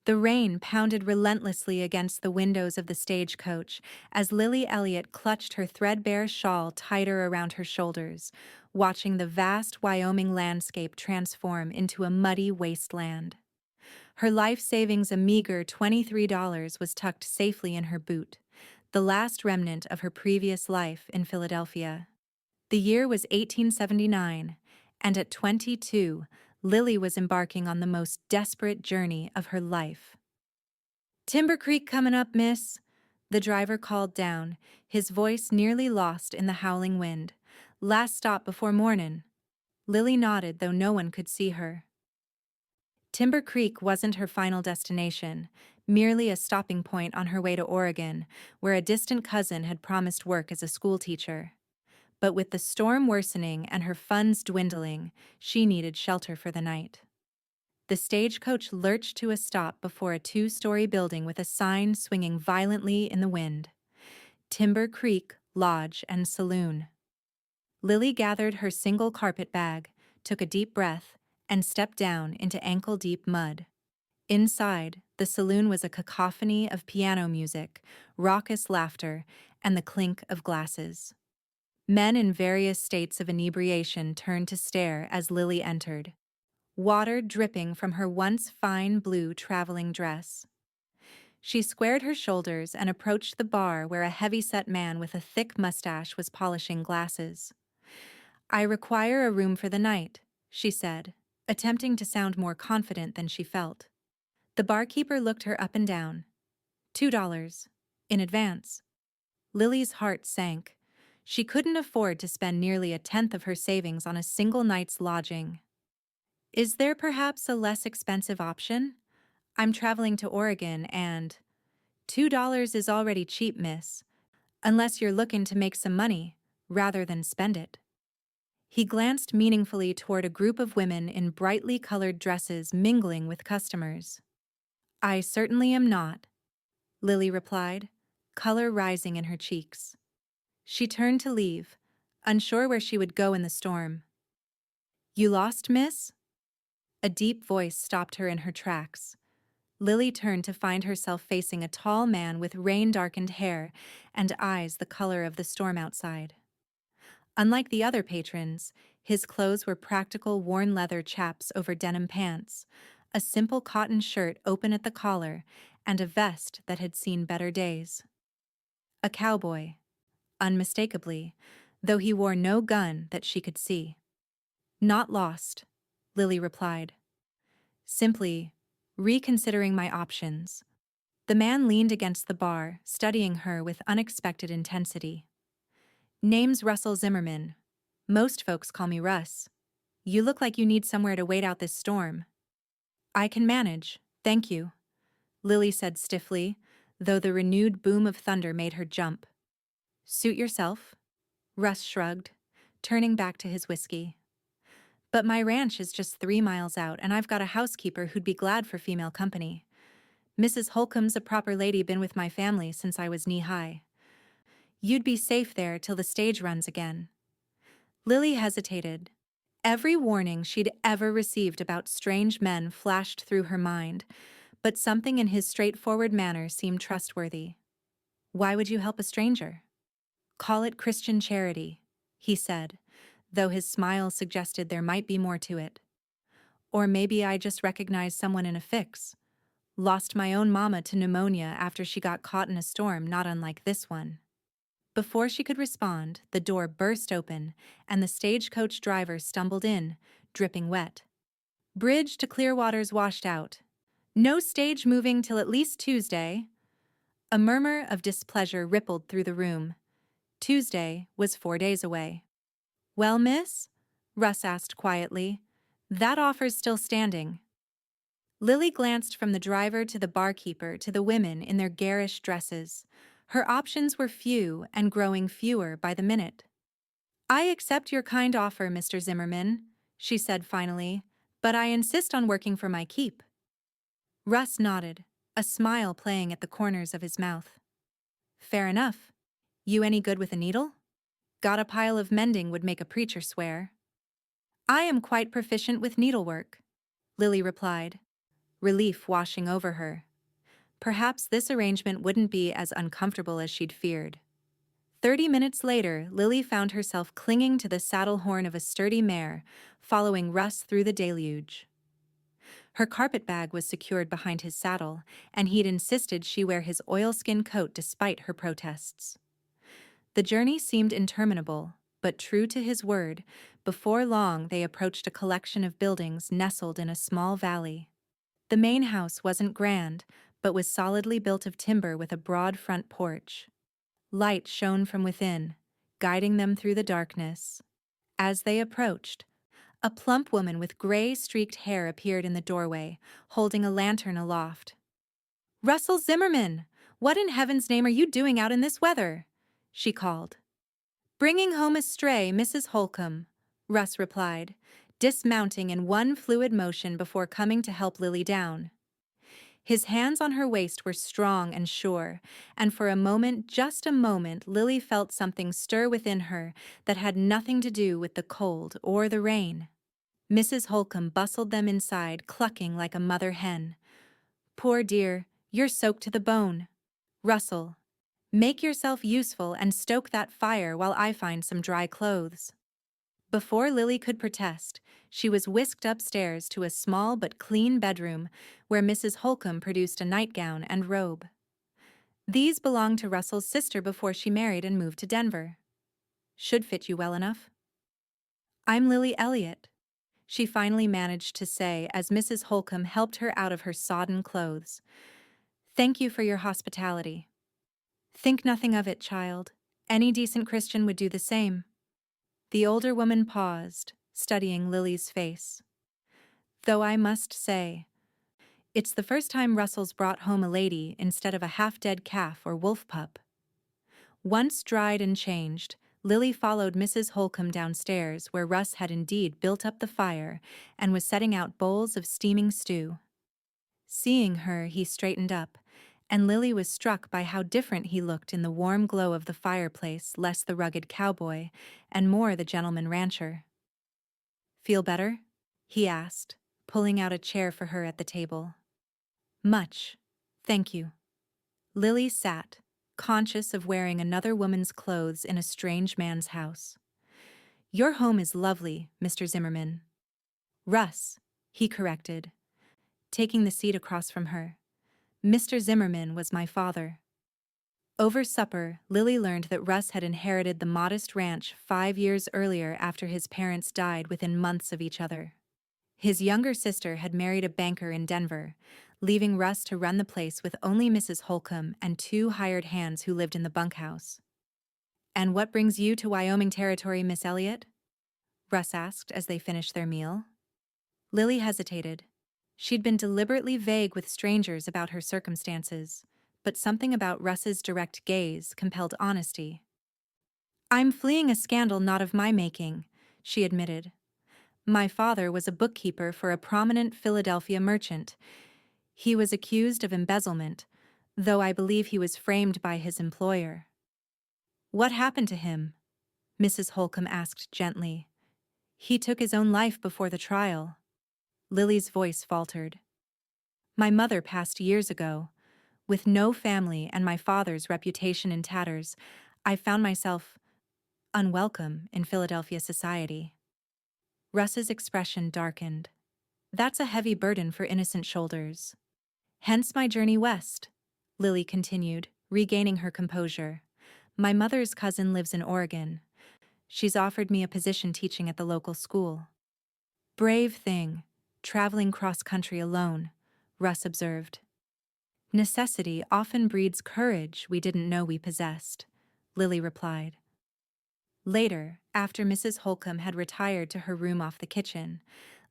The rain pounded relentlessly against the windows of the stagecoach as Lily Elliot clutched her threadbare shawl tighter around her shoulders, watching the vast Wyoming landscape transform into a muddy wasteland. Her life savings, a meager $23, was tucked safely in her boot, the last remnant of her previous life in Philadelphia. The year was 1879, and at 22, Lily was embarking on the most desperate journey of her life. "Timber Creek coming up, miss," the driver called down, his voice nearly lost in the howling wind. "Last stop before mornin'." Lily nodded, though no one could see her. Timber Creek wasn't her final destination, merely a stopping point on her way to Oregon, where a distant cousin had promised work as a schoolteacher. But with the storm worsening and her funds dwindling, she needed shelter for the night. The stagecoach lurched to a stop before a two-story building with a sign swinging violently in the wind. Timber Creek Lodge and Saloon. Lily gathered her single carpet bag, took a deep breath, and stepped down into ankle-deep mud. Inside, the saloon was a cacophony of piano music, raucous laughter, and the clink of glasses. Men in various states of inebriation turned to stare as Lily entered, water dripping from her once fine blue traveling dress. She squared her shoulders and approached the bar where a heavy-set man with a thick mustache was polishing glasses. "I require a room for the night," she said, attempting to sound more confident than she felt. The barkeeper looked her up and down. $2. In advance. Lily's heart sank. She couldn't afford to spend nearly a tenth of her savings on a single night's lodging. "Is there perhaps a less expensive option? I'm traveling to Oregon and—" $2 is already cheap, miss. Unless you're looking to make some money, rather than spend it." He glanced meaningfully toward a group of women in brightly colored dresses mingling with customers. "I certainly am not," Lily replied, color rising in her cheeks. She turned to leave, unsure where she would go in the storm. "You lost, miss?" A deep voice stopped her in her tracks. Lily turned to find herself facing a tall man with rain-darkened hair and eyes the color of the storm outside. Unlike the other patrons, his clothes were practical worn leather chaps over denim pants, a simple cotton shirt open at the collar, and a vest that had seen better days. A cowboy, unmistakably, though he wore no gun that she could see. "Not lost," Lily replied. "Simply reconsidering my options." The man leaned against the bar, studying her with unexpected intensity. "Name's Russ Zimmerman. Most folks call me Russ. You look like you need somewhere to wait out this storm." "I can manage, thank you," Lily said stiffly, though the renewed boom of thunder made her jump. "Suit yourself," Russ shrugged, turning back to his whiskey. "But my ranch is just 3 miles out, and I've got a housekeeper who'd be glad for female company. Mrs. Holcomb's a proper lady, been with my family since I was knee-high. You'd be safe there till the stage runs again." Lily hesitated. Every warning she'd ever received about strange men flashed through her mind, but something in his straightforward manner seemed trustworthy. "Why would you help a stranger?" "Call it Christian charity," he said, though his smile suggested there might be more to it. "Or maybe I just recognized someone in a fix. Lost my own mama to pneumonia after she got caught in a storm not unlike this one." Before she could respond, the door burst open, and the stagecoach driver stumbled in, dripping wet. "Bridge to Clearwater's washed out. No stage moving till at least Tuesday." A murmur of displeasure rippled through the room. Tuesday was 4 days away. "Well, miss?" Russ asked quietly. "That offer's still standing." Lily glanced from the driver to the barkeeper to the women in their garish dresses. Her options were few and growing fewer by the minute. "I accept your kind offer, Mr. Zimmerman," she said finally, "but I insist on working for my keep." Russ nodded, a smile playing at the corners of his mouth. "Fair enough. You any good with a needle? Got a pile of mending would make a preacher swear." "I am quite proficient with needlework," Lily replied. relief washing over her. Perhaps this arrangement wouldn't be as uncomfortable as she'd feared. 30 minutes later, Lily found herself clinging to the saddle horn of a sturdy mare, following Russ through the deluge. Her carpet bag was secured behind his saddle, and he'd insisted she wear his oilskin coat despite her protests. The journey seemed interminable, but true to his word, before long they approached a collection of buildings nestled in a small valley. The main house wasn't grand, but was solidly built of timber with a broad front porch. Light shone from within, guiding them through the darkness. As they approached, a plump woman with gray-streaked hair appeared in the doorway, holding a lantern aloft. "Russell Zimmerman! What in heaven's name are you doing out in this weather?" she called. "Bringing home a stray, Mrs. Holcomb," Russ replied, dismounting in one fluid motion before coming to help Lily down. His hands on her waist were strong and sure, and for a moment, just a moment, Lily felt something stir within her that had nothing to do with the cold or the rain. Mrs. Holcomb bustled them inside, clucking like a mother hen. "Poor dear, you're soaked to the bone. Russell, make yourself useful and stoke that fire while I find some dry clothes." Before Lily could protest, she was whisked upstairs to a small but clean bedroom where Mrs. Holcomb produced a nightgown and robe. These belonged to Russell's sister before she married and moved to Denver. "Should fit you well enough." "I'm Lily Elliot," she finally managed to say as Mrs. Holcomb helped her out of her sodden clothes. "Thank you for your hospitality." "Think nothing of it, child. Any decent Christian would do the same." The older woman paused, studying Lily's face. "Though I must say, it's the first time Russell's brought home a lady instead of a half-dead calf or wolf pup." Once dried and changed, Lily followed Mrs. Holcomb downstairs where Russ had indeed built up the fire and was setting out bowls of steaming stew. Seeing her, he straightened up, and Lily was struck by how different he looked in the warm glow of the fireplace, less the rugged cowboy, and more the gentleman rancher. "Feel better?" he asked, pulling out a chair for her at the table. "Much, thank you." Lily sat, conscious of wearing another woman's clothes in a strange man's house. "Your home is lovely, Mr. Zimmerman." "Russ," he corrected, taking the seat across from her. "Mr. Zimmerman was my father." Over supper, Lily learned that Russ had inherited the modest ranch 5 years earlier after his parents died within months of each other. His younger sister had married a banker in Denver, leaving Russ to run the place with only Mrs. Holcomb and 2 hired hands who lived in the bunkhouse. "And what brings you to Wyoming territory, Miss Elliot?" Russ asked as they finished their meal. Lily hesitated. She'd been deliberately vague with strangers about her circumstances, but something about Russ's direct gaze compelled honesty. "I'm fleeing a scandal not of my making," she admitted. "My father was a bookkeeper for a prominent Philadelphia merchant. He was accused of embezzlement, though I believe he was framed by his employer." "What happened to him?" Mrs. Holcomb asked gently. "He took his own life before the trial." Lily's voice faltered. "My mother passed years ago. With no family and my father's reputation in tatters, I found myself unwelcome in Philadelphia society." Russ's expression darkened. "That's a heavy burden for innocent shoulders." "Hence my journey west," Lily continued, regaining her composure. "My mother's cousin lives in Oregon. She's offered me a position teaching at the local school." "Brave thing, traveling cross-country alone," Russ observed. "Necessity often breeds courage we didn't know we possessed," Lily replied. Later, after Mrs. Holcomb had retired to her room off the kitchen,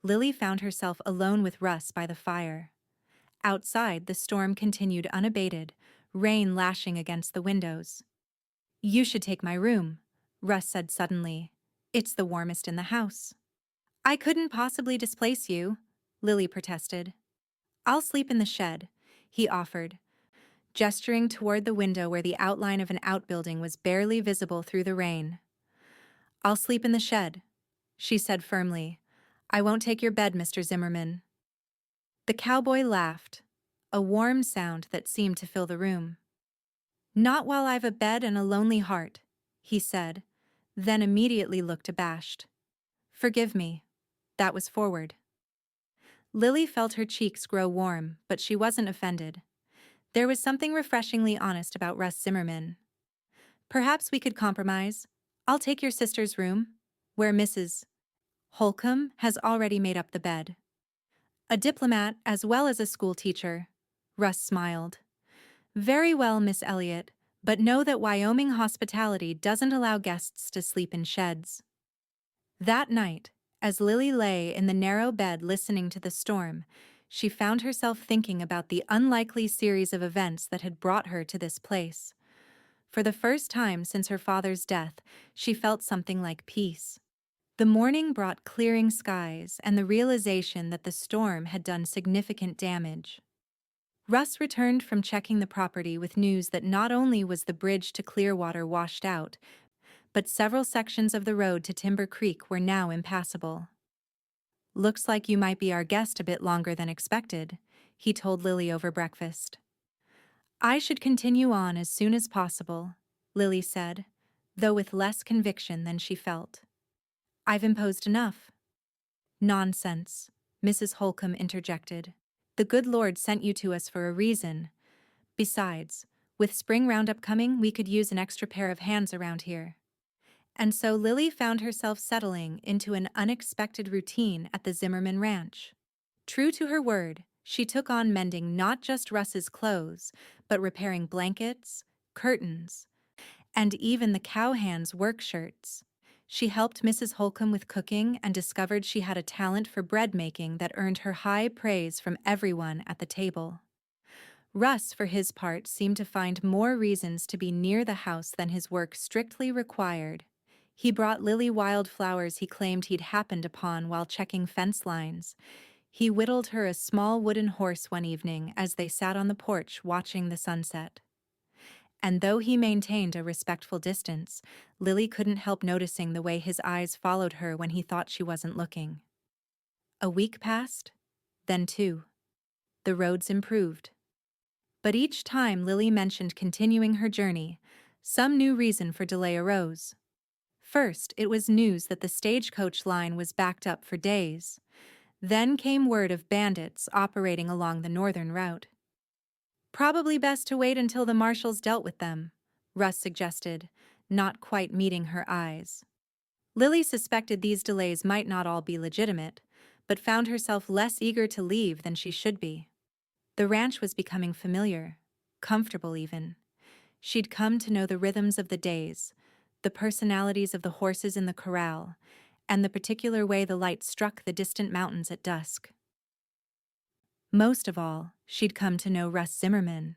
Lily found herself alone with Russ by the fire. Outside, the storm continued unabated, rain lashing against the windows. "You should take my room," Russ said suddenly. "It's the warmest in the house." "I couldn't possibly displace you," Lily protested. "I'll sleep in the shed," he offered, gesturing toward the window where the outline of an outbuilding was barely visible through the rain. "I'll sleep in the shed," she said firmly. "I won't take your bed, Mr. Zimmerman." The cowboy laughed, a warm sound that seemed to fill the room. "Not while I've a bed and a lonely heart," he said, then immediately looked abashed. "Forgive me. That was forward." Lily felt her cheeks grow warm, but she wasn't offended. There was something refreshingly honest about Russ Zimmerman. "Perhaps we could compromise. I'll take your sister's room, where Mrs. Holcomb has already made up the bed." "A diplomat as well as a school teacher," Russ smiled. "Very well, Miss Elliot, but know that Wyoming hospitality doesn't allow guests to sleep in sheds." That night, as Lily lay in the narrow bed listening to the storm, she found herself thinking about the unlikely series of events that had brought her to this place. For the first time since her father's death, she felt something like peace. The morning brought clearing skies and the realization that the storm had done significant damage. Russ returned from checking the property with news that not only was the bridge to Clearwater washed out, but several sections of the road to Timber Creek were now impassable. "Looks like you might be our guest a bit longer than expected," he told Lily over breakfast. "I should continue on as soon as possible," Lily said, though with less conviction than she felt. "I've imposed enough." "Nonsense," Mrs. Holcomb interjected. "The good Lord sent you to us for a reason. Besides, with spring roundup coming, we could use an extra pair of hands around here." And so Lily found herself settling into an unexpected routine at the Zimmerman ranch. True to her word, she took on mending not just Russ's clothes, but repairing blankets, curtains, and even the cowhands' work shirts. She helped Mrs. Holcomb with cooking and discovered she had a talent for bread making that earned her high praise from everyone at the table. Russ, for his part, seemed to find more reasons to be near the house than his work strictly required. He brought Lily wildflowers he claimed he'd happened upon while checking fence lines. He whittled her a small wooden horse one evening as they sat on the porch watching the sunset. And though he maintained a respectful distance, Lily couldn't help noticing the way his eyes followed her when he thought she wasn't looking. A week passed, then two. The roads improved. But each time Lily mentioned continuing her journey, some new reason for delay arose. First, it was news that the stagecoach line was backed up for days. Then came word of bandits operating along the northern route. "Probably best to wait until the marshals dealt with them," Russ suggested, not quite meeting her eyes. Lily suspected these delays might not all be legitimate, but found herself less eager to leave than she should be. The ranch was becoming familiar, comfortable even. She'd come to know the rhythms of the days, the personalities of the horses in the corral, and the particular way the light struck the distant mountains at dusk. Most of all, she'd come to know Russ Zimmerman.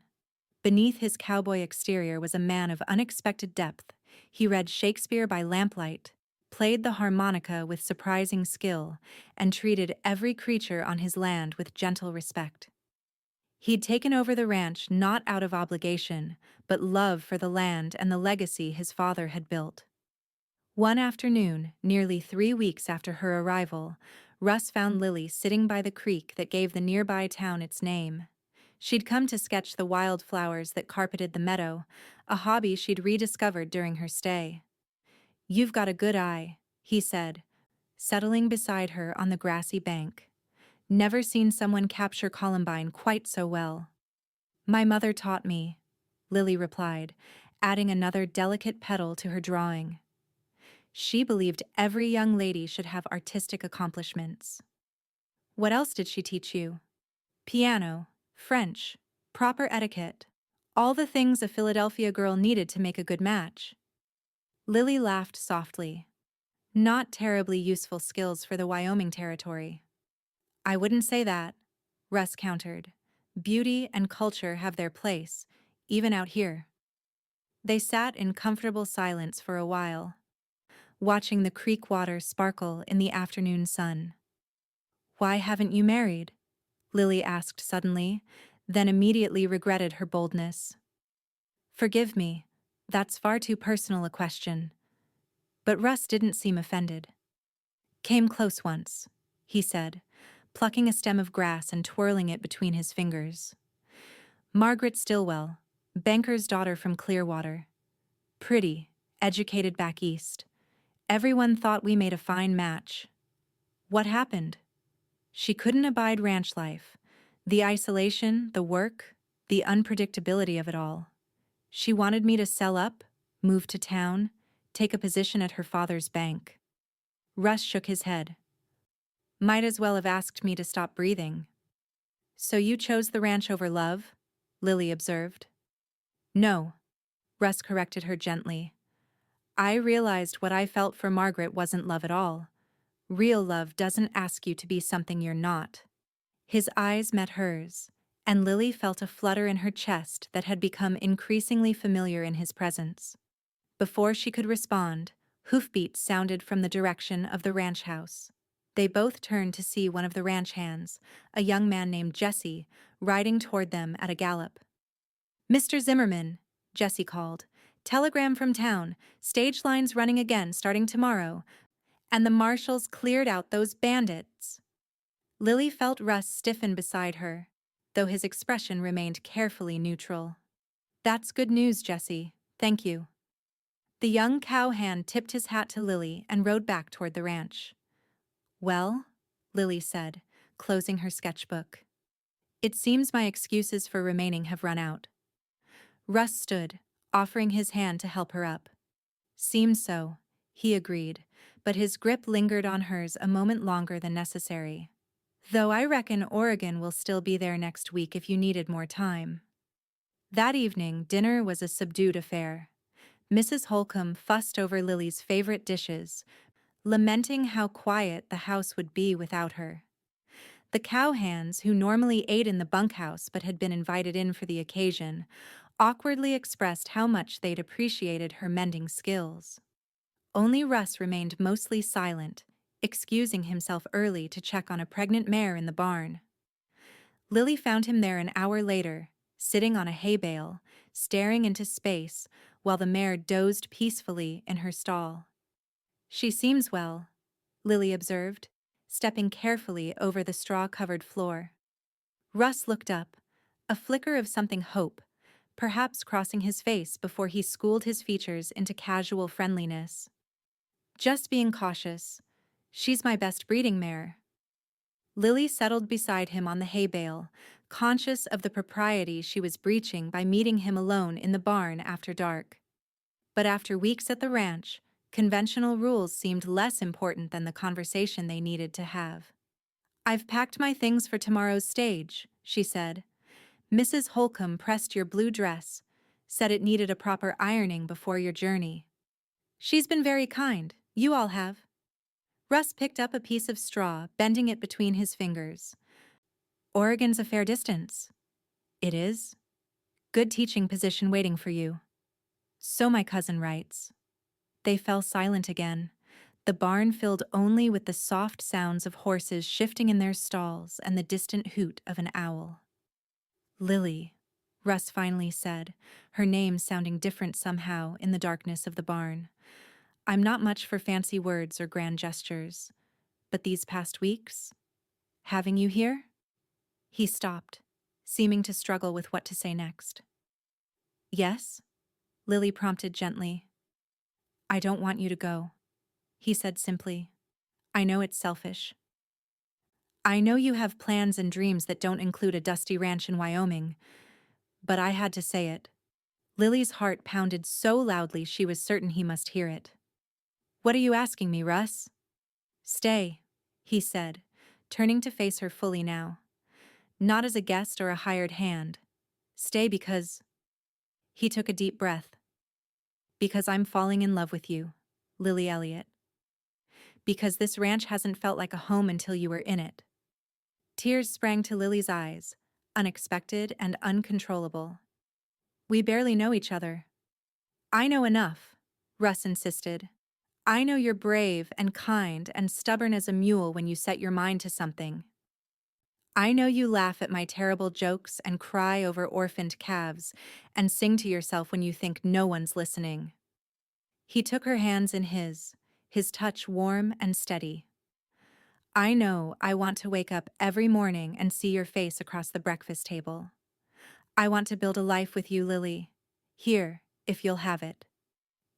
Beneath his cowboy exterior was a man of unexpected depth. He read Shakespeare by lamplight, played the harmonica with surprising skill, and treated every creature on his land with gentle respect. He'd taken over the ranch not out of obligation, but love for the land and the legacy his father had built. One afternoon, nearly 3 weeks after her arrival, Russ found Lily sitting by the creek that gave the nearby town its name. She'd come to sketch the wildflowers that carpeted the meadow, a hobby she'd rediscovered during her stay. "You've got a good eye," he said, settling beside her on the grassy bank. "Never seen someone capture columbine quite so well." "My mother taught me," Lily replied, adding another delicate petal to her drawing. She believed every young lady should have artistic accomplishments. "What else did she teach you?" "Piano, French, proper etiquette, all the things a Philadelphia girl needed to make a good match." Lily laughed softly. "Not terribly useful skills for the Wyoming territory." "I wouldn't say that," Russ countered. "Beauty and culture have their place, even out here." They sat in comfortable silence for a while, watching the creek water sparkle in the afternoon sun. "Why haven't you married?" Lily asked suddenly, then immediately regretted her boldness. "Forgive me, that's far too personal a question." But Russ didn't seem offended. "Came close once," he said. plucking a stem of grass and twirling it between his fingers. Margaret Stillwell, banker's daughter from Clearwater. Pretty, educated back east. Everyone thought we made a fine match. What happened? She couldn't abide ranch life. The isolation, the work, the unpredictability of it all. She wanted me to sell up, move to town, take a position at her father's bank. Russ shook his head. Might as well have asked me to stop breathing. So you chose the ranch over love? Lily observed. No, Russ corrected her gently. I realized what I felt for Margaret wasn't love at all. Real love doesn't ask you to be something you're not. His eyes met hers, and Lily felt a flutter in her chest that had become increasingly familiar in his presence. Before she could respond, hoofbeats sounded from the direction of the ranch house. They both turned to see one of the ranch hands, a young man named Jesse, riding toward them at a gallop. Mr. Zimmerman, Jesse called. Telegram from town, stage lines running again starting tomorrow, and the marshals cleared out those bandits. Lily felt Russ stiffen beside her, though his expression remained carefully neutral. That's good news, Jesse. Thank you. The young cowhand tipped his hat to Lily and rode back toward the ranch. Well, Lily said, closing her sketchbook. It seems my excuses for remaining have run out. Russ stood, offering his hand to help her up. Seems so, he agreed, but his grip lingered on hers a moment longer than necessary. Though I reckon Oregon will still be there next week if you needed more time. That evening, dinner was a subdued affair. Mrs. Holcomb fussed over Lily's favorite dishes, lamenting how quiet the house would be without her. The cowhands, who normally ate in the bunkhouse but had been invited in for the occasion, awkwardly expressed how much they'd appreciated her mending skills. Only Russ remained mostly silent, excusing himself early to check on a pregnant mare in the barn. Lily found him there an hour later, sitting on a hay bale, staring into space, while the mare dozed peacefully in her stall. She seems well, Lily observed, stepping carefully over the straw-covered floor. Russ looked up, a flicker of something hope, perhaps crossing his face before he schooled his features into casual friendliness. Just being cautious. She's my best breeding mare. Lily settled beside him on the hay bale, conscious of the propriety she was breaching by meeting him alone in the barn after dark. But after weeks at the ranch, conventional rules seemed less important than the conversation they needed to have. I've packed my things for tomorrow's stage, she said. Mrs. Holcomb pressed your blue dress, said it needed a proper ironing before your journey. She's been very kind, you all have. Russ picked up a piece of straw, bending it between his fingers. Oregon's a fair distance. It is. Good teaching position waiting for you. So my cousin writes. They fell silent again, the barn filled only with the soft sounds of horses shifting in their stalls and the distant hoot of an owl. Lily, Russ finally said, her name sounding different somehow in the darkness of the barn. I'm not much for fancy words or grand gestures, but these past weeks, having you here? He stopped, seeming to struggle with what to say next. Yes? Lily prompted gently. I don't want you to go, he said simply. I know it's selfish. I know you have plans and dreams that don't include a dusty ranch in Wyoming, but I had to say it. Lily's heart pounded so loudly she was certain he must hear it. What are you asking me, Russ? Stay, he said, turning to face her fully now. Not as a guest or a hired hand. Stay because... He took a deep breath. Because I'm falling in love with you, Lily Elliot. Because this ranch hasn't felt like a home until you were in it. Tears sprang to Lily's eyes, unexpected and uncontrollable. We barely know each other. I know enough, Russ insisted. I know you're brave and kind and stubborn as a mule when you set your mind to something. I know you laugh at my terrible jokes and cry over orphaned calves and sing to yourself when you think no one's listening. He took her hands in his touch warm and steady. I know I want to wake up every morning and see your face across the breakfast table. I want to build a life with you, Lily. Here, if you'll have it.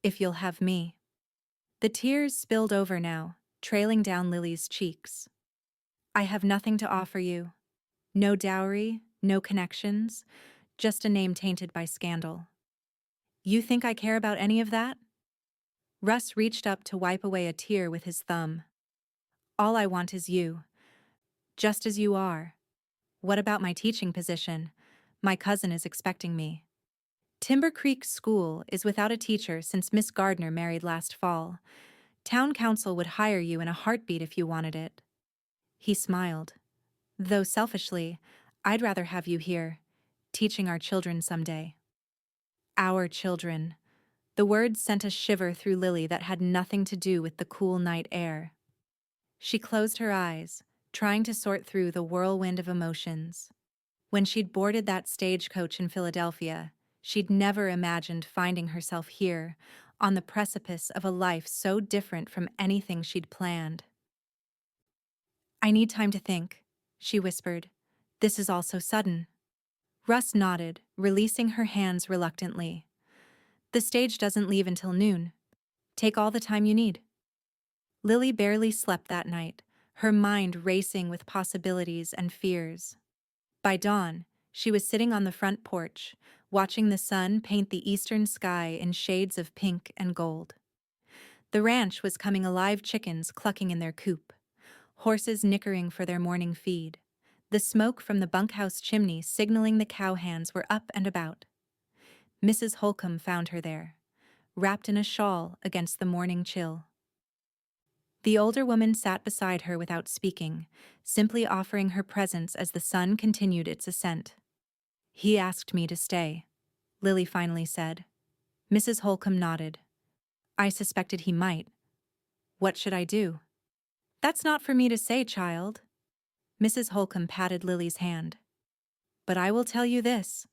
If you'll have me. The tears spilled over now, trailing down Lily's cheeks. I have nothing to offer you. No dowry, no connections, just a name tainted by scandal. You think I care about any of that? Russ reached up to wipe away a tear with his thumb. All I want is you. Just as you are. What about my teaching position? My cousin is expecting me. Timber Creek School is without a teacher since Miss Gardner married last fall. Town council would hire you in a heartbeat if you wanted it. He smiled. Though selfishly, I'd rather have you here, teaching our children someday. Our children. The words sent a shiver through Lily that had nothing to do with the cool night air. She closed her eyes, trying to sort through the whirlwind of emotions. When she'd boarded that stagecoach in Philadelphia, she'd never imagined finding herself here, on the precipice of a life so different from anything she'd planned. I need time to think, she whispered. This is all so sudden. Russ nodded, releasing her hands reluctantly. The stage doesn't leave until noon. Take all the time you need. Lily barely slept that night, her mind racing with possibilities and fears. By dawn, she was sitting on the front porch, watching the sun paint the eastern sky in shades of pink and gold. The ranch was coming alive, chickens clucking in their coop, horses nickering for their morning feed. The smoke from the bunkhouse chimney signaling the cowhands were up and about. Mrs. Holcomb found her there, wrapped in a shawl against the morning chill. The older woman sat beside her without speaking, simply offering her presence as the sun continued its ascent. He asked me to stay, Lily finally said. Mrs. Holcomb nodded. I suspected he might. What should I do? That's not for me to say, child. Mrs. Holcomb patted Lily's hand. But I will tell you this.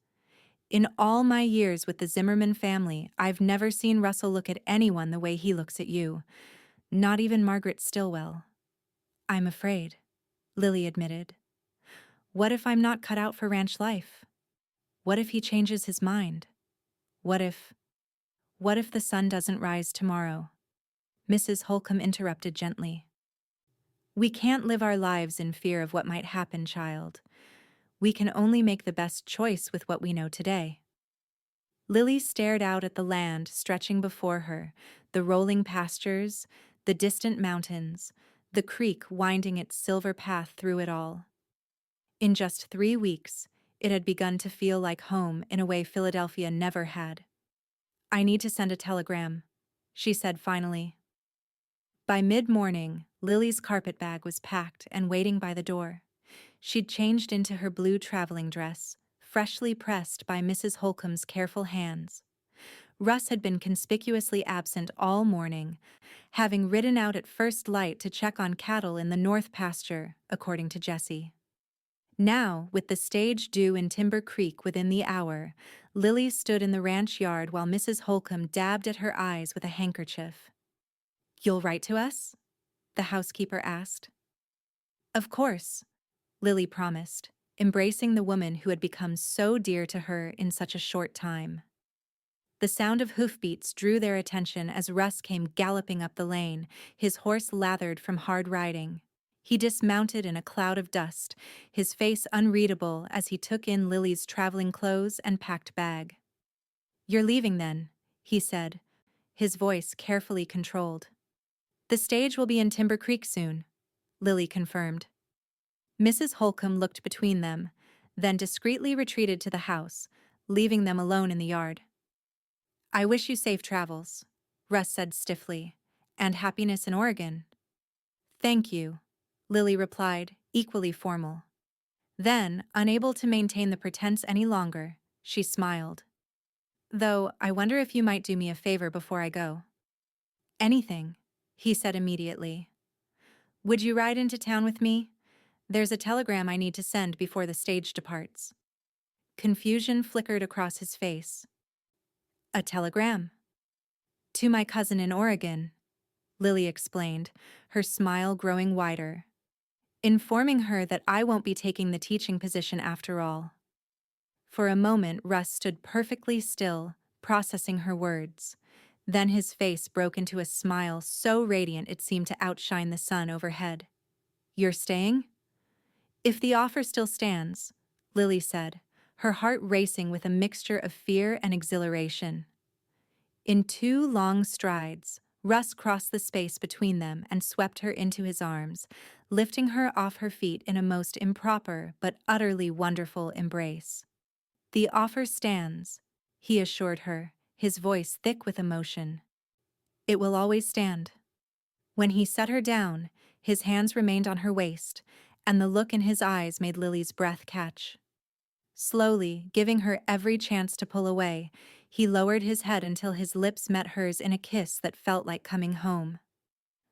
In all my years with the Zimmerman family, I've never seen Russell look at anyone the way he looks at you. Not even Margaret Stillwell. I'm afraid, Lily admitted. What if I'm not cut out for ranch life? What if he changes his mind? What if the sun doesn't rise tomorrow? Mrs. Holcomb interrupted gently. We can't live our lives in fear of what might happen, child. We can only make the best choice with what we know today. Lily stared out at the land stretching before her, the rolling pastures, the distant mountains, the creek winding its silver path through it all. In just 3 weeks, it had begun to feel like home in a way Philadelphia never had. I need to send a telegram, she said finally. By mid-morning, Lily's carpet bag was packed and waiting by the door. She'd changed into her blue traveling dress, freshly pressed by Mrs. Holcomb's careful hands. Russ had been conspicuously absent all morning, having ridden out at first light to check on cattle in the north pasture, according to Jessie. Now, with the stage due in Timber Creek within the hour, Lily stood in the ranch yard while Mrs. Holcomb dabbed at her eyes with a handkerchief. You'll write to us? The housekeeper asked. Of course, Lily promised, embracing the woman who had become so dear to her in such a short time. The sound of hoofbeats drew their attention as Russ came galloping up the lane, his horse lathered from hard riding. He dismounted in a cloud of dust, his face unreadable as he took in Lily's traveling clothes and packed bag. You're leaving then, he said, his voice carefully controlled. The stage will be in Timber Creek soon, Lily confirmed. Mrs. Holcomb looked between them, then discreetly retreated to the house, leaving them alone in the yard. I wish you safe travels, Russ said stiffly, and happiness in Oregon. Thank you, Lily replied, equally formal. Then, unable to maintain the pretense any longer, she smiled. Though, I wonder if you might do me a favor before I go. Anything, he said immediately. Would you ride into town with me? There's a telegram I need to send before the stage departs. Confusion flickered across his face. A telegram? To my cousin in Oregon, Lily explained, her smile growing wider. informing her that I won't be taking the teaching position after all. For a moment, Russ stood perfectly still, processing her words. Then his face broke into a smile so radiant it seemed to outshine the sun overhead. "You're staying?" "If the offer still stands," Lily said, her heart racing with a mixture of fear and exhilaration. In 2 long strides, Russ crossed the space between them and swept her into his arms, lifting her off her feet in a most improper but utterly wonderful embrace. "The offer stands," he assured her, his voice thick with emotion. "It will always stand." When he set her down, his hands remained on her waist, and the look in his eyes made Lily's breath catch. Slowly, giving her every chance to pull away, he lowered his head until his lips met hers in a kiss that felt like coming home.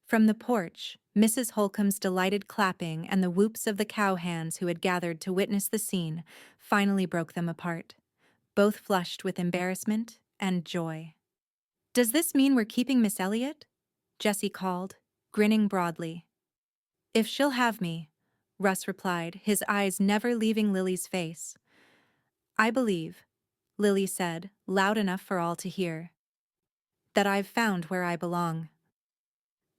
From the porch, Mrs. Holcomb's delighted clapping and the whoops of the cowhands who had gathered to witness the scene finally broke them apart, both flushed with embarrassment and joy. "Does this mean we're keeping Miss Elliot?" Jessie called, grinning broadly. "If she'll have me," Russ replied, his eyes never leaving Lily's face. "I believe," Lily said, loud enough for all to hear, "that I've found where I belong."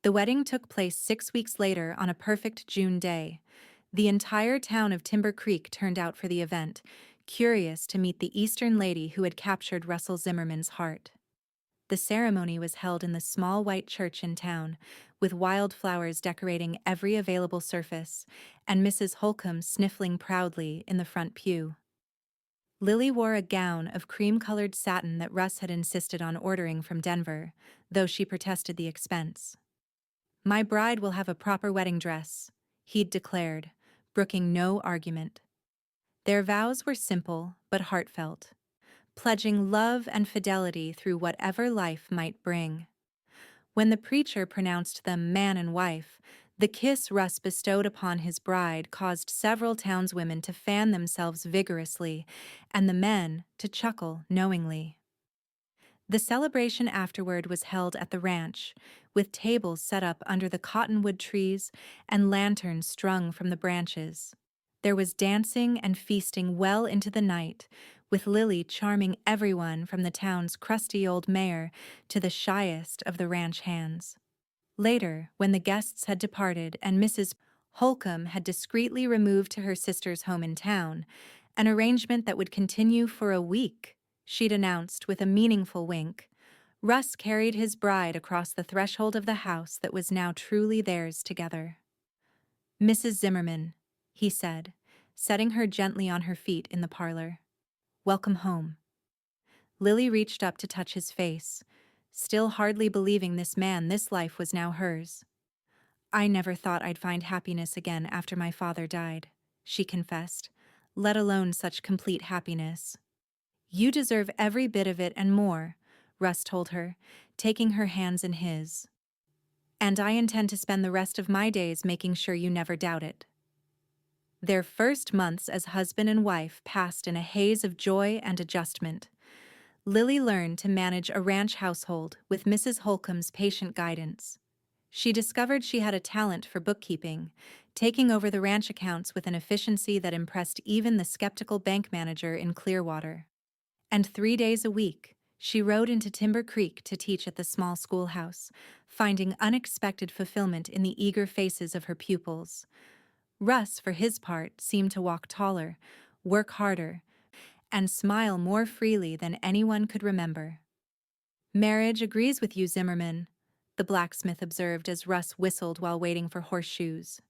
The wedding took place 6 weeks later on a perfect June day. The entire town of Timber Creek turned out for the event, curious to meet the Eastern lady who had captured Russ Zimmerman's heart. The ceremony was held in the small white church in town, with wildflowers decorating every available surface, and Mrs. Holcomb sniffling proudly in the front pew. Lily wore a gown of cream-colored satin that Russ had insisted on ordering from Denver, though she protested the expense. "My bride will have a proper wedding dress," he'd declared, brooking no argument. Their vows were simple but heartfelt, pledging love and fidelity through whatever life might bring. When the preacher pronounced them man and wife, the kiss Russ bestowed upon his bride caused several townswomen to fan themselves vigorously, and the men to chuckle knowingly. The celebration afterward was held at the ranch, with tables set up under the cottonwood trees and lanterns strung from the branches. There was dancing and feasting well into the night, with Lily charming everyone from the town's crusty old mayor to the shyest of the ranch hands. Later, when the guests had departed and Mrs. Holcomb had discreetly removed to her sister's home in town, an arrangement that would continue for a week, she'd announced with a meaningful wink, Russ carried his bride across the threshold of the house that was now truly theirs together. "Mrs. Zimmerman," he said, setting her gently on her feet in the parlor. "Welcome home." Lily reached up to touch his face, still hardly believing this life was now hers. "I never thought I'd find happiness again after my father died," she confessed, "let alone such complete happiness." "You deserve every bit of it and more," Russ told her, taking her hands in his. "And I intend to spend the rest of my days making sure you never doubt it." Their first months as husband and wife passed in a haze of joy and adjustment. Lily learned to manage a ranch household with Mrs. Holcomb's patient guidance. She discovered she had a talent for bookkeeping, taking over the ranch accounts with an efficiency that impressed even the skeptical bank manager in Clearwater. And 3 days a week, she rode into Timber Creek to teach at the small schoolhouse, finding unexpected fulfillment in the eager faces of her pupils. Russ, for his part, seemed to walk taller, work harder, and smile more freely than anyone could remember. "Marriage agrees with you, Zimmerman," the blacksmith observed as Russ whistled while waiting for horseshoes.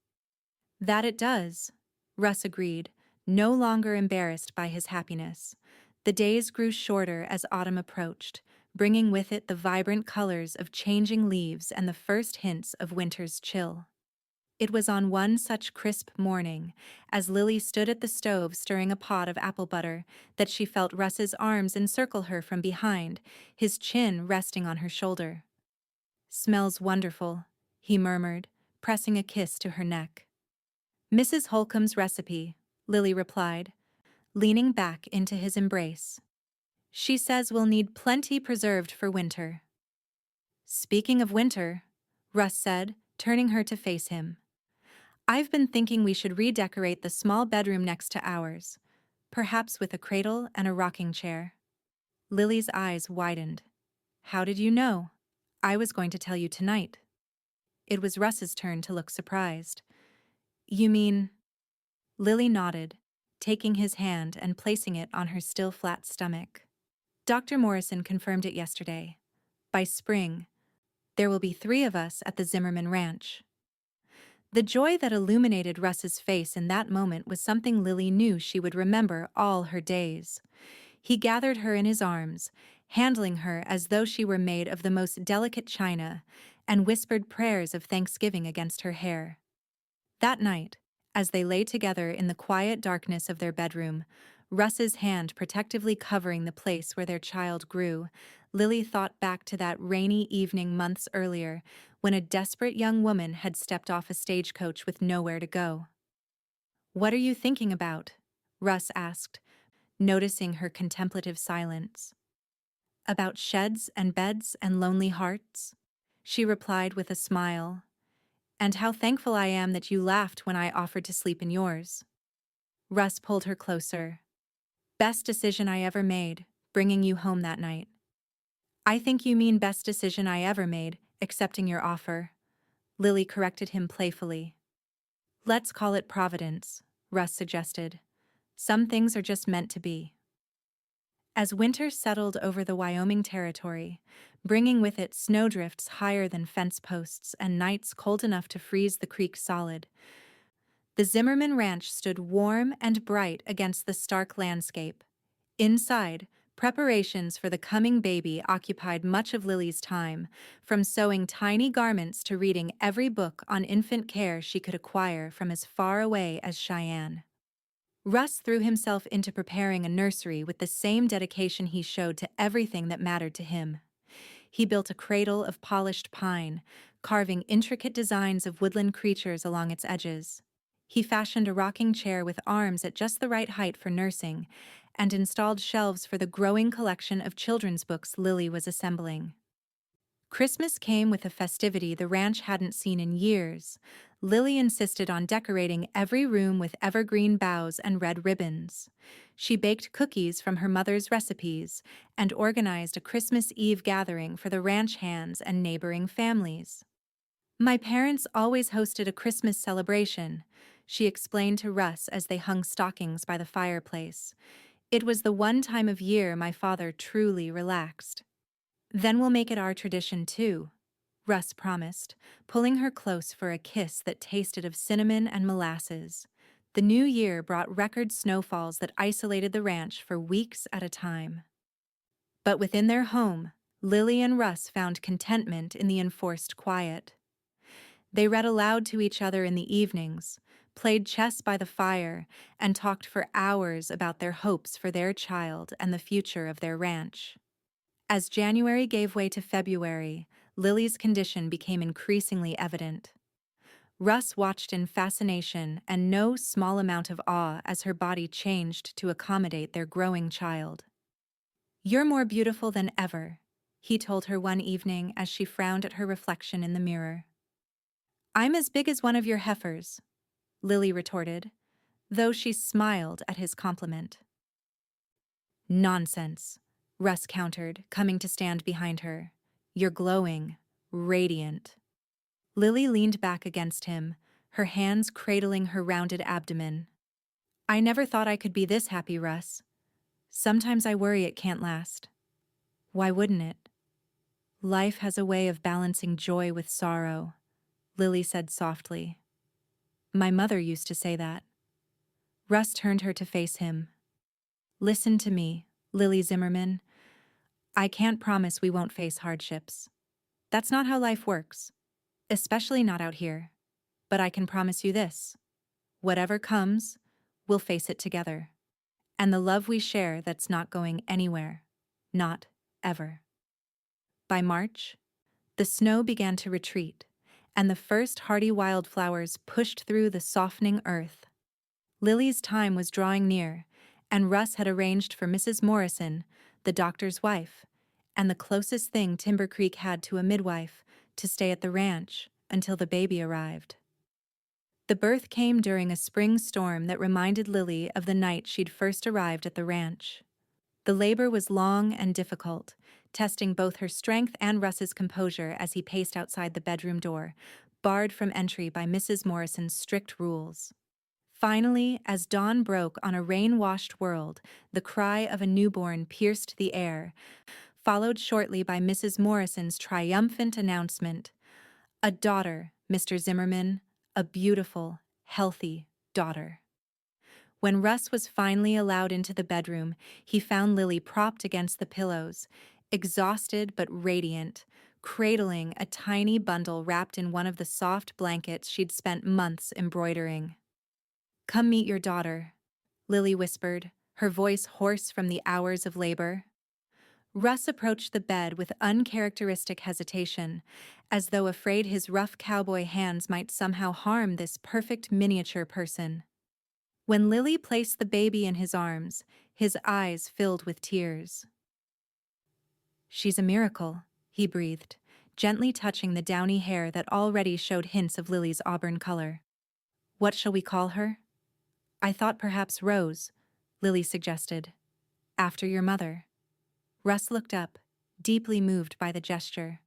"That it does," Russ agreed, no longer embarrassed by his happiness. The days grew shorter as autumn approached, bringing with it the vibrant colors of changing leaves and the first hints of winter's chill. It was on one such crisp morning, as Lily stood at the stove stirring a pot of apple butter, that she felt Russ's arms encircle her from behind, his chin resting on her shoulder. "Smells wonderful," he murmured, pressing a kiss to her neck. "Mrs. Holcomb's recipe," Lily replied, leaning back into his embrace. "She says we'll need plenty preserved for winter." "Speaking of winter," Russ said, turning her to face him, I've been thinking we should redecorate the small bedroom next to ours, perhaps with a cradle and a rocking chair. Lily's eyes widened. How did you know? I was going to tell you tonight. It was Russ's turn to look surprised. You mean? Lily nodded, taking his hand and placing it on her still flat stomach. Dr. Morrison confirmed it yesterday. By spring, there will be 3 of us at the Zimmerman Ranch. The joy that illuminated Russ's face in that moment was something Lily knew she would remember all her days. He gathered her in his arms, handling her as though she were made of the most delicate china, and whispered prayers of thanksgiving against her hair. That night, as they lay together in the quiet darkness of their bedroom, Russ's hand protectively covering the place where their child grew, Lily thought back to that rainy evening months earlier when a desperate young woman had stepped off a stagecoach with nowhere to go. "What are you thinking about?" Russ asked, noticing her contemplative silence. "About sheds and beds and lonely hearts," she replied with a smile. "And how thankful I am that you laughed when I offered to sleep in yours." Russ pulled her closer. "Best decision I ever made, bringing you home that night." "I think you mean best decision I ever made, accepting your offer," Lily corrected him playfully. "Let's call it Providence," Russ suggested. "Some things are just meant to be." As winter settled over the Wyoming Territory, bringing with it snowdrifts higher than fence posts and nights cold enough to freeze the creek solid, the Zimmerman Ranch stood warm and bright against the stark landscape. Inside, preparations for the coming baby occupied much of Lily's time, from sewing tiny garments to reading every book on infant care she could acquire from as far away as Cheyenne. Russ threw himself into preparing a nursery with the same dedication he showed to everything that mattered to him. He built a cradle of polished pine, carving intricate designs of woodland creatures along its edges. He fashioned a rocking chair with arms at just the right height for nursing, and installed shelves for the growing collection of children's books Lily was assembling. Christmas came with a festivity the ranch hadn't seen in years. Lily insisted on decorating every room with evergreen boughs and red ribbons. She baked cookies from her mother's recipes and organized a Christmas Eve gathering for the ranch hands and neighboring families. "My parents always hosted a Christmas celebration," she explained to Russ as they hung stockings by the fireplace. "It was the one time of year my father truly relaxed." "Then we'll make it our tradition too," Russ promised, pulling her close for a kiss that tasted of cinnamon and molasses. The new year brought record snowfalls that isolated the ranch for weeks at a time. But within their home, Lily and Russ found contentment in the enforced quiet. They read aloud to each other in the evenings, played chess by the fire, and talked for hours about their hopes for their child and the future of their ranch. As January gave way to February, Lily's condition became increasingly evident. Russ watched in fascination and no small amount of awe as her body changed to accommodate their growing child. "You're more beautiful than ever," he told her one evening as she frowned at her reflection in the mirror. "I'm as big as one of your heifers," Lily retorted, though she smiled at his compliment. "Nonsense," Russ countered, coming to stand behind her. "You're glowing, radiant." Lily leaned back against him, her hands cradling her rounded abdomen. "I never thought I could be this happy, Russ. Sometimes I worry it can't last." "Why wouldn't it?" "Life has a way of balancing joy with sorrow," Lily said softly. "My mother used to say that." Russ turned her to face him. "Listen to me, Lily Zimmerman. I can't promise we won't face hardships. That's not how life works, especially not out here. But I can promise you this: whatever comes, we'll face it together. And the love we share that's not going anywhere. Not ever." By March, the snow began to retreat, and the first hardy wildflowers pushed through the softening earth. Lily's time was drawing near, and Russ had arranged for Mrs. Morrison, the doctor's wife, and the closest thing Timber Creek had to a midwife, to stay at the ranch until the baby arrived. The birth came during a spring storm that reminded Lily of the night she'd first arrived at the ranch. The labor was long and difficult, testing both her strength and Russ's composure as he paced outside the bedroom door, barred from entry by Mrs. Morrison's strict rules. Finally, as dawn broke on a rain-washed world, the cry of a newborn pierced the air, followed shortly by Mrs. Morrison's triumphant announcement. A daughter, Mr. Zimmerman, a beautiful, healthy daughter. When Russ was finally allowed into the bedroom, he found Lily propped against the pillows, exhausted but radiant, cradling a tiny bundle wrapped in one of the soft blankets she'd spent months embroidering. "Come meet your daughter," Lily whispered, her voice hoarse from the hours of labor. Russ approached the bed with uncharacteristic hesitation, as though afraid his rough cowboy hands might somehow harm this perfect miniature person. When Lily placed the baby in his arms, his eyes filled with tears. "She's a miracle," he breathed, gently touching the downy hair that already showed hints of Lily's auburn color. "What shall we call her?" "I thought perhaps Rose," Lily suggested. "After your mother." Russ looked up, deeply moved by the gesture.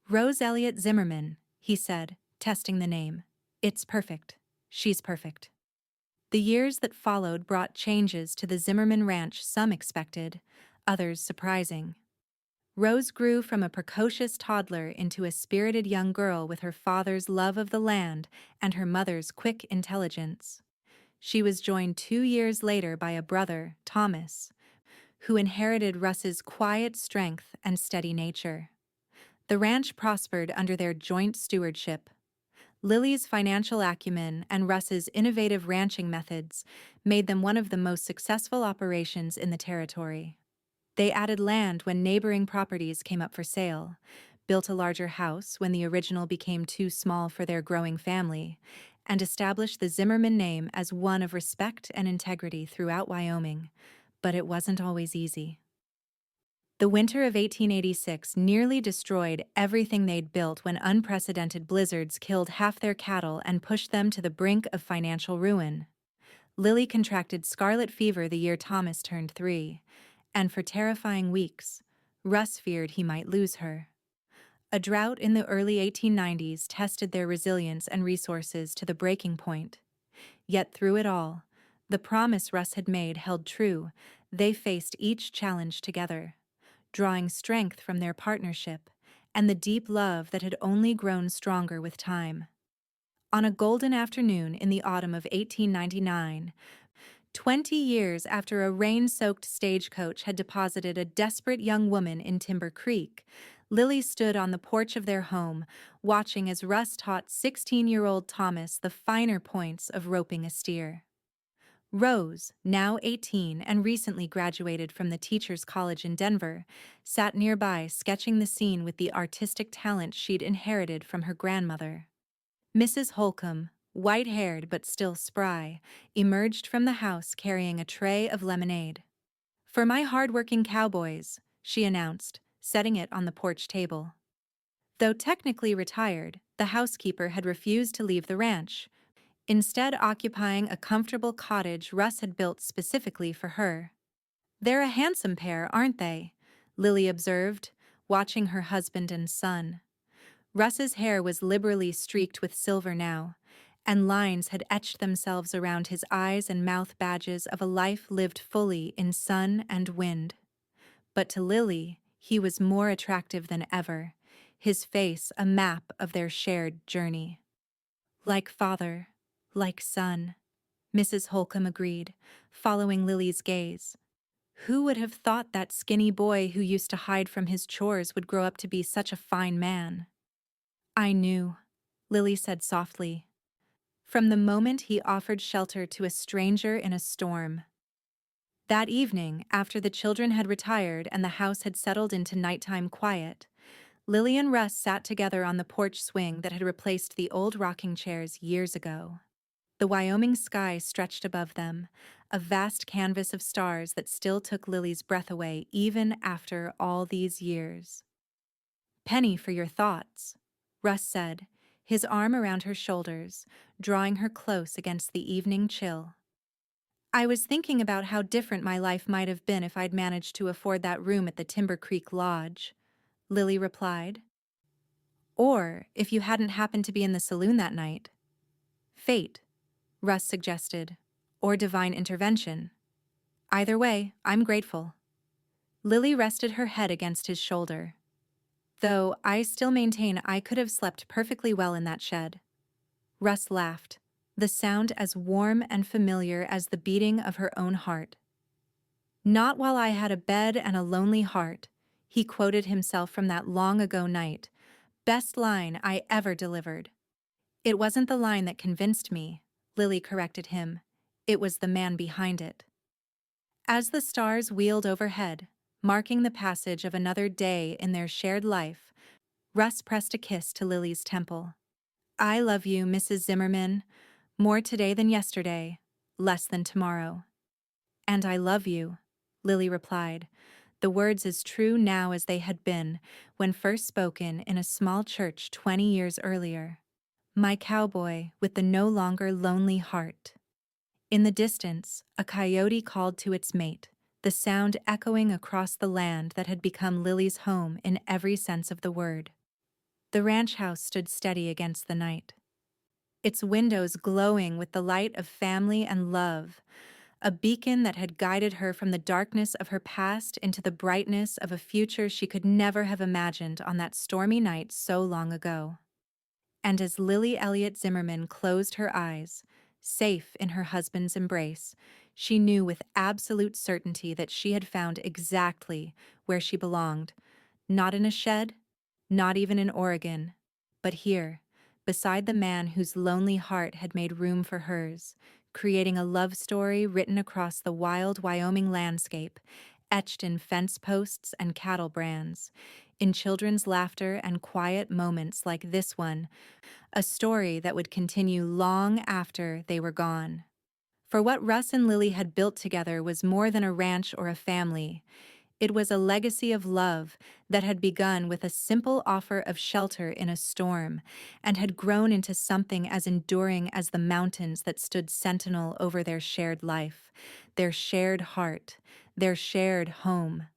"Rose Elliot Zimmerman," he said, testing the name. "It's perfect. She's perfect." The years that followed brought changes to the Zimmerman ranch, some expected, others surprising. Rose grew from a precocious toddler into a spirited young girl with her father's love of the land and her mother's quick intelligence. She was joined 2 years later by a brother, Thomas, who inherited Russ's quiet strength and steady nature. The ranch prospered under their joint stewardship. Lily's financial acumen and Russ's innovative ranching methods made them one of the most successful operations in the territory. They added land when neighboring properties came up for sale, built a larger house when the original became too small for their growing family, and established the Zimmerman name as one of respect and integrity throughout Wyoming. But it wasn't always easy. The winter of 1886 nearly destroyed everything they'd built when unprecedented blizzards killed half their cattle and pushed them to the brink of financial ruin. Lily contracted scarlet fever the year Thomas turned 3, and for terrifying weeks, Russ feared he might lose her. A drought in the early 1890s tested their resilience and resources to the breaking point. Yet through it all, the promise Russ had made held true. They faced each challenge together, drawing strength from their partnership and the deep love that had only grown stronger with time. On a golden afternoon in the autumn of 1899, 20 years after a rain-soaked stagecoach had deposited a desperate young woman in Timber Creek, Lily stood on the porch of their home, watching as Russ taught 16-year-old Thomas the finer points of roping a steer. Rose, now 18 and recently graduated from the Teachers College in Denver, sat nearby sketching the scene with the artistic talent she'd inherited from her grandmother. Mrs. Holcomb, white-haired but still spry, emerged from the house carrying a tray of lemonade. "For my hard-working cowboys," she announced, setting it on the porch table. Though technically retired, the housekeeper had refused to leave the ranch, instead occupying a comfortable cottage Russ had built specifically for her. "They're a handsome pair, aren't they?" Lily observed, watching her husband and son. Russ's hair was liberally streaked with silver now, and lines had etched themselves around his eyes and mouth, badges of a life lived fully in sun and wind. But to Lily, he was more attractive than ever, his face a map of their shared journey. "Like father, like son," Mrs. Holcomb agreed, following Lily's gaze. "Who would have thought that skinny boy who used to hide from his chores would grow up to be such a fine man?" "I knew," Lily said softly, "from the moment he offered shelter to a stranger in a storm." That evening, after the children had retired and the house had settled into nighttime quiet, Lily and Russ sat together on the porch swing that had replaced the old rocking chairs years ago. The Wyoming sky stretched above them, a vast canvas of stars that still took Lily's breath away even after all these years. "Penny for your thoughts," Russ said, his arm around her shoulders, drawing her close against the evening chill. I was thinking about how different my life might have been if I'd managed to afford that room at the Timber Creek Lodge, Lily replied. Or if you hadn't happened to be in the saloon that night. Fate, Russ suggested, or divine intervention. Either way, I'm grateful. Lily rested her head against his shoulder. Though I still maintain I could have slept perfectly well in that shed. Russ laughed, the sound as warm and familiar as the beating of her own heart. Not while I had a bed and a lonely heart, he quoted himself from that long ago night. Best line I ever delivered. It wasn't the line that convinced me, Lily corrected him. It was the man behind it. As the stars wheeled overhead, marking the passage of another day in their shared life, Russ pressed a kiss to Lily's temple. I love you, Mrs. Zimmerman. More today than yesterday, less than tomorrow. And I love you, Lily replied, the words as true now as they had been when first spoken in a small church 20 years earlier. My cowboy with the no longer lonely heart. In the distance, a coyote called to its mate, the sound echoing across the land that had become Lily's home in every sense of the word. The ranch house stood steady against the night, its windows glowing with the light of family and love, a beacon that had guided her from the darkness of her past into the brightness of a future she could never have imagined on that stormy night so long ago. And as Lily Elliot Zimmerman closed her eyes, safe in her husband's embrace, she knew with absolute certainty that she had found exactly where she belonged, not in a shed, not even in Oregon, but here, beside the man whose lonely heart had made room for hers, creating a love story written across the wild Wyoming landscape, etched in fence posts and cattle brands, in children's laughter and quiet moments like this one, a story that would continue long after they were gone. For what Russ and Lily had built together was more than a ranch or a family. It was a legacy of love that had begun with a simple offer of shelter in a storm and had grown into something as enduring as the mountains that stood sentinel over their shared life, their shared heart, their shared home.